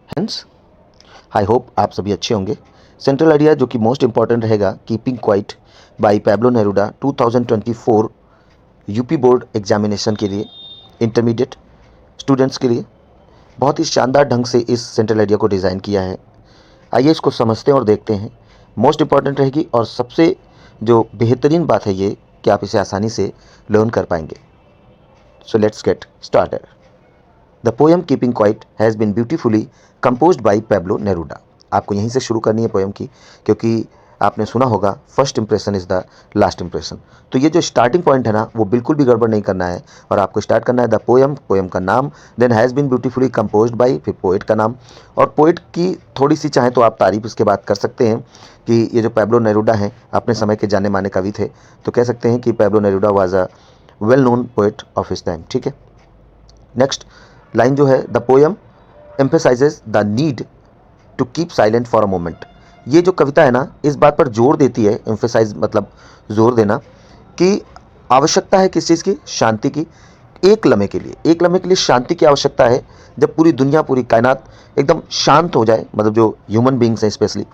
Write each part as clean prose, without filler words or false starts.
Hence I hope आप सभी अच्छे होंगे। सेंट्रल आइडिया जो कि मोस्ट इंपॉर्टेंट रहेगा, keeping quiet by Pablo Neruda 2024 UP board examination के लिए, इंटरमीडिएट स्टूडेंट्स के लिए बहुत ही शानदार ढंग से इस सेंट्रल आइडिया को डिज़ाइन किया है। आइए इसको समझते हैं और देखते हैं। मोस्ट इंपॉर्टेंट रहेगी और सबसे जो बेहतरीन बात है ये कि आप इसे आसानी से लर्न कर पाएंगे। So let's get started. The poem keeping quiet has been beautifully composed by Pablo Neruda. आपको यहीं से शुरू करनी है पोएम की, क्योंकि आपने सुना होगा first impression is the last impression. तो ये जो स्टार्टिंग पॉइंट है ना, वो बिल्कुल भी गड़बड़ नहीं करना है और आपको स्टार्ट करना है द पोएम, पोएम का नाम, then has been beautifully composed by, फिर पोएट का नाम। और पोएट की थोड़ी सी चाहें तो आप तारीफ इसके बाद कर सकते हैं कि ये जो पैब्लो नेरुडा हैं अपने समय के जाने माने कवि थे, तो कह सकते हैं कि Pablo Neruda was a well known poet of his time. ठीक है, नेक्स्ट लाइन जो है, the poem emphasises the need to keep silent for a moment. ये जो कविता है ना, इस बात पर जोर देती है, एम्फेसाइज मतलब जोर देना, कि आवश्यकता है किस चीज़ की, शांति की। एक लम्हे के लिए, एक लम्हे के लिए शांति की आवश्यकता है, जब पूरी दुनिया, पूरी कायनात एकदम शांत हो जाए, मतलब जो ह्यूमन बींग्स हैं स्पेशली,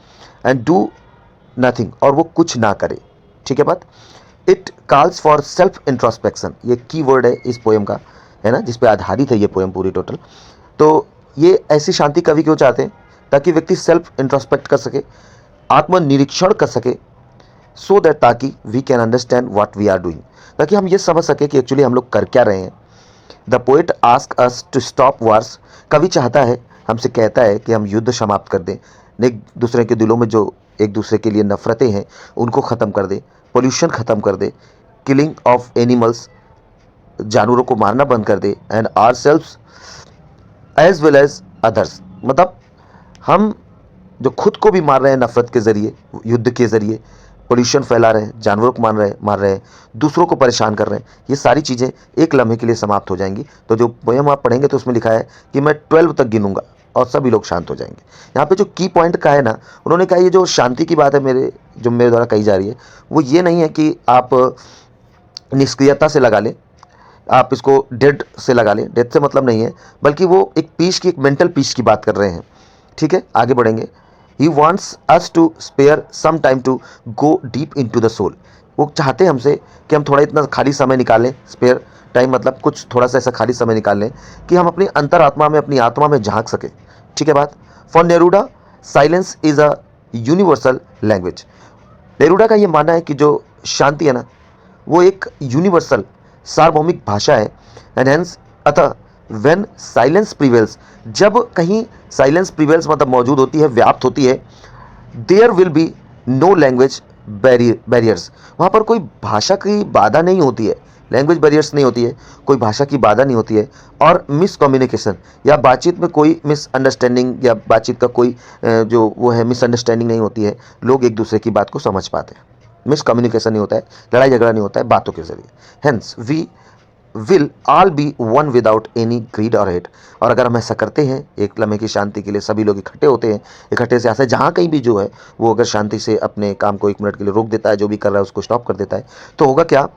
एंड डू नथिंग, और वो कुछ ना करे। ठीक है बात। It calls for self introspection, ये की वर्ड है इस पोएम का, है ना, जिस पे आधारित है ये पोएम पूरी टोटल। तो ये ऐसी शांति कवि क्यों चाहते हैं? ताकि व्यक्ति सेल्फ इंट्रोस्पेक्ट कर सके, आत्मनिरीक्षण कर सके, सो दैट ताकि we can understand what we are doing, ताकि हम ये समझ सके कि एक्चुअली हम लोग कर क्या रहे हैं। The poet asks us to stop wars, कवि चाहता है, हमसे कहता है कि हम युद्ध समाप्त कर दें, एक दूसरे के दिलों में जो एक दूसरे के लिए नफरतें हैं उनको ख़त्म कर दे, पोल्यूशन ख़त्म कर दे, किलिंग ऑफ एनिमल्स, जानवरों को मारना बंद कर दे, and ourselves as well as others, मतलब हम जो खुद को भी मार रहे हैं नफरत के ज़रिए, युद्ध के ज़रिए, पोल्यूशन फैला रहे हैं, जानवरों को मार रहे हैं, दूसरों को परेशान कर रहे हैं, ये सारी चीज़ें एक लम्हे के लिए समाप्त हो जाएंगी। तो जो पोएम आप पढ़ेंगे तो उसमें लिखा है कि मैं 12 तक गिनूंगा और सभी लोग शांत हो जाएंगे। यहाँ पे जो की पॉइंट का है ना, उन्होंने कहा ये जो शांति की बात है मेरे द्वारा कही जा रही है, वो ये नहीं है कि आप निष्क्रियता से लगा लें, आप इसको डेड से लगा लें, डेड से मतलब नहीं है, बल्कि वो एक पीस की, एक मेंटल पीस की बात कर रहे हैं। ठीक है, आगे बढ़ेंगे। He wants us to spare some time to go deep into the soul. वो चाहते हैं हमसे कि हम थोड़ा इतना खाली समय निकालें, स्पेयर टाइम मतलब कुछ थोड़ा सा ऐसा खाली समय निकाल लें कि हम अपनी अंतरात्मा में, अपनी आत्मा में झांक सकें। ठीक है बात। For Neruda silence is a universal language. Neruda का ये मानना है कि जो शांति है ना, वो एक यूनिवर्सल सार्वभौमिक भाषा है। एंड हेंस, अतः व्हेन साइलेंस प्रिवेल्स, जब कहीं साइलेंस प्रिवेल्स मतलब मौजूद होती है, व्याप्त होती है, there will be no language barriers, वहाँ पर कोई भाषा की बाधा नहीं होती है, लैंग्वेज बैरियर्स नहीं होती है, कोई भाषा की बाधा नहीं होती है, और मिस कम्युनिकेशन या बातचीत में कोई मिसअंडरस्टैंडिंग या बातचीत का कोई जो वो है मिसअंडरस्टैंडिंग नहीं होती है, लोग एक दूसरे की बात को समझ पाते हैं, मिसकम्युनिकेशन नहीं होता है, लड़ाई झगड़ा नहीं होता है बातों के जरिए। Hence we will all be one without any greed और हेट। और अगर हम ऐसा करते हैं, एक लम्हे की शांति के लिए सभी लोग इकट्ठे होते हैं, इकट्ठे से ऐसे जहाँ कहीं भी जो है वो अगर शांति से अपने काम को 1 मिनट के लिए रोक देता है, जो भी कर रहा है उसको स्टॉप कर देता है, तो होगा क्या,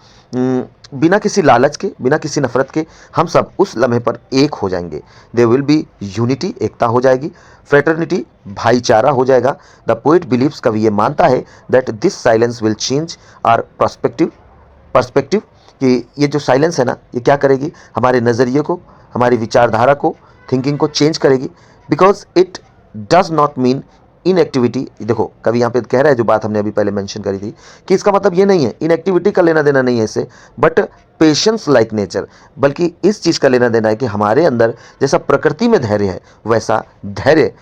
बिना किसी लालच के, बिना किसी नफरत के, हम सब उस लम्हे पर एक हो जाएंगे। दे विल बी यूनिटी, एकता हो जाएगी, फ्रेटर्निटी, भाईचारा हो जाएगा। द पोइट बिलीव्स, कवि ये मानता है, that this silence will change are perspective, कि ये जो साइलेंस है ना, ये क्या करेगी, हमारे नज़रिए को, हमारी विचारधारा को, थिंकिंग को चेंज करेगी। Because it does not mean inactivity. देखो कवि यहाँ पे कह रहा है, जो बात हमने अभी पहले मेंशन करी थी, कि इसका मतलब ये नहीं है, इनएक्टिविटी का लेना देना नहीं है इससे, बट पेशेंस लाइक नेचर, बल्कि इस चीज़ का लेना देना है कि हमारे अंदर जैसा प्रकृति में धैर्य है, वैसा धैर्य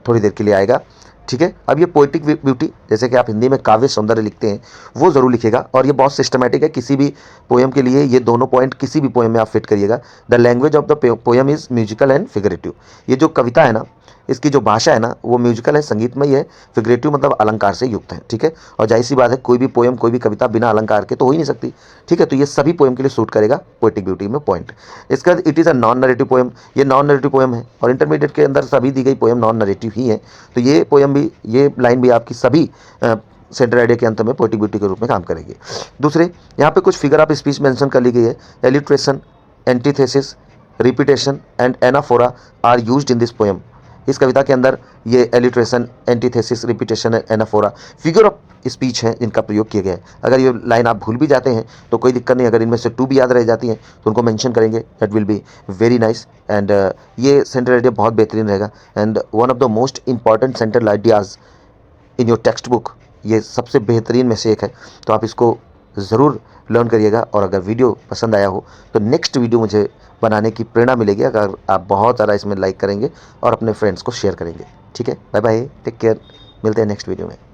थोड़ी देर के लिए आएगा। ठीक है, अब ये पोइटिक ब्यूटी, जैसे कि आप हिंदी में काव्य सौंदर्य लिखते हैं, वो ज़रूर लिखिएगा, और ये बहुत सिस्टमेटिक है। किसी भी पोएम के लिए ये दोनों पॉइंट किसी भी पोएम में आप फिट करिएगा। The language of the poem is musical and figurative. ये जो कविता है ना, इसकी जो भाषा है ना, वो म्यूजिकल है, संगीतमय है, फिगरेटिव मतलब अलंकार से युक्त है। ठीक है, और जाहिर सी बात है, कोई भी पोएम, कोई भी कविता बिना अलंकार के तो हो ही नहीं सकती। ठीक है, तो ये सभी पोएम के लिए सूट करेगा पोएटिक ब्यूटी में पॉइंट। इसके बाद it is a non narrative poem, ये नॉन नरेटिव पोएम है, और इंटरमीडिएट के अंदर सभी दी गई पोएम नॉन नरेटिव ही है। तो ये पोएम भी, ये लाइन भी आपकी सभी सेंट्रल आइडिया के अंत में पोएटिक ब्यूटी के रूप में काम करेगी। दूसरे, यहाँ पे कुछ फिगर ऑफ स्पीच मेंशन कर ली गई है। Alliteration, antithesis, repetition and anaphora are used in this poem. इस कविता के अंदर ये alliteration, antithesis, repetition, anaphora, figure of speech हैं जिनका प्रयोग किया गया है। अगर ये लाइन आप भूल भी जाते हैं तो कोई दिक्कत नहीं, अगर इनमें से 2 भी याद रह जाती हैं तो उनको मेंशन करेंगे, that will be very nice. And ये सेंट्रल आइडिया बहुत बेहतरीन रहेगा and one of the most important central ideas in your text book, ये सबसे बेहतरीन में से एक है। तो आप इसको ज़रूर लर्न करिएगा और अगर वीडियो पसंद आया हो तो नेक्स्ट वीडियो मुझे बनाने की प्रेरणा मिलेगी अगर आप बहुत ज़्यादा इसमें लाइक करेंगे और अपने फ्रेंड्स को शेयर करेंगे। ठीक है, बाय बाय, टेक केयर, मिलते हैं नेक्स्ट वीडियो में।